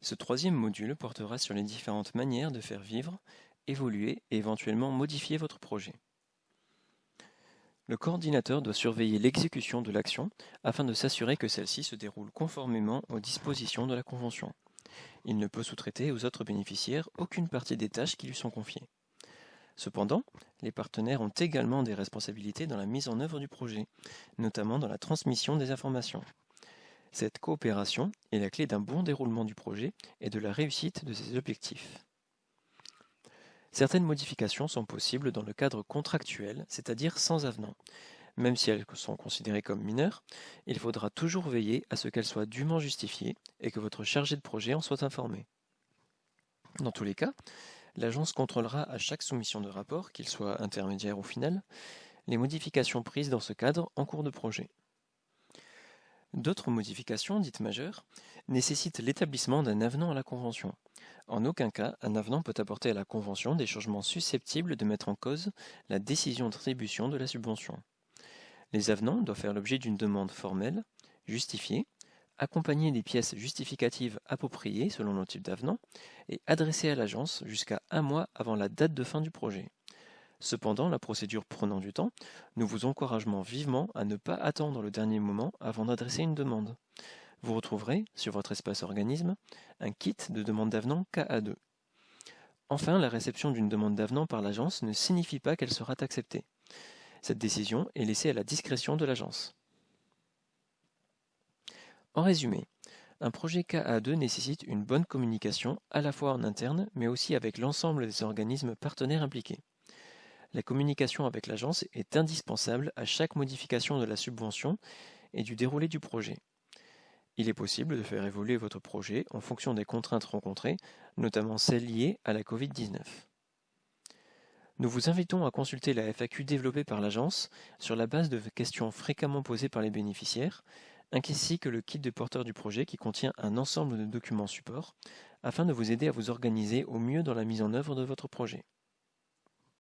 Ce troisième module portera sur les différentes manières de faire vivre, évoluer et éventuellement modifier votre projet. Le coordinateur doit surveiller l'exécution de l'action afin de s'assurer que celle-ci se déroule conformément aux dispositions de la Convention. Il ne peut sous-traiter aux autres bénéficiaires aucune partie des tâches qui lui sont confiées. Cependant, les partenaires ont également des responsabilités dans la mise en œuvre du projet, notamment dans la transmission des informations. Cette coopération est la clé d'un bon déroulement du projet et de la réussite de ses objectifs. Certaines modifications sont possibles dans le cadre contractuel, c'est-à-dire sans avenant. Même si elles sont considérées comme mineures, il faudra toujours veiller à ce qu'elles soient dûment justifiées et que votre chargé de projet en soit informé. Dans tous les cas, l'agence contrôlera à chaque soumission de rapport, qu'il soit intermédiaire ou final, les modifications prises dans ce cadre en cours de projet. D'autres modifications, dites majeures, nécessitent l'établissement d'un avenant à la Convention. En aucun cas, un avenant peut apporter à la Convention des changements susceptibles de mettre en cause la décision d'attribution de la subvention. Les avenants doivent faire l'objet d'une demande formelle, justifiée, accompagnée des pièces justificatives appropriées selon le type d'avenant, et adressée à l'agence jusqu'à 1 mois avant la date de fin du projet. Cependant, la procédure prenant du temps, nous vous encourageons vivement à ne pas attendre le dernier moment avant d'adresser une demande. Vous retrouverez, sur votre espace organisme, un kit de demande d'avenant KA2. Enfin, la réception d'une demande d'avenant par l'agence ne signifie pas qu'elle sera acceptée. Cette décision est laissée à la discrétion de l'agence. En résumé, un projet KA2 nécessite une bonne communication à la fois en interne, mais aussi avec l'ensemble des organismes partenaires impliqués. La communication avec l'agence est indispensable à chaque modification de la subvention et du déroulé du projet. Il est possible de faire évoluer votre projet en fonction des contraintes rencontrées, notamment celles liées à la Covid-19. Nous vous invitons à consulter la FAQ développée par l'agence sur la base de questions fréquemment posées par les bénéficiaires, ainsi que le kit de porteur du projet qui contient un ensemble de documents support, afin de vous aider à vous organiser au mieux dans la mise en œuvre de votre projet.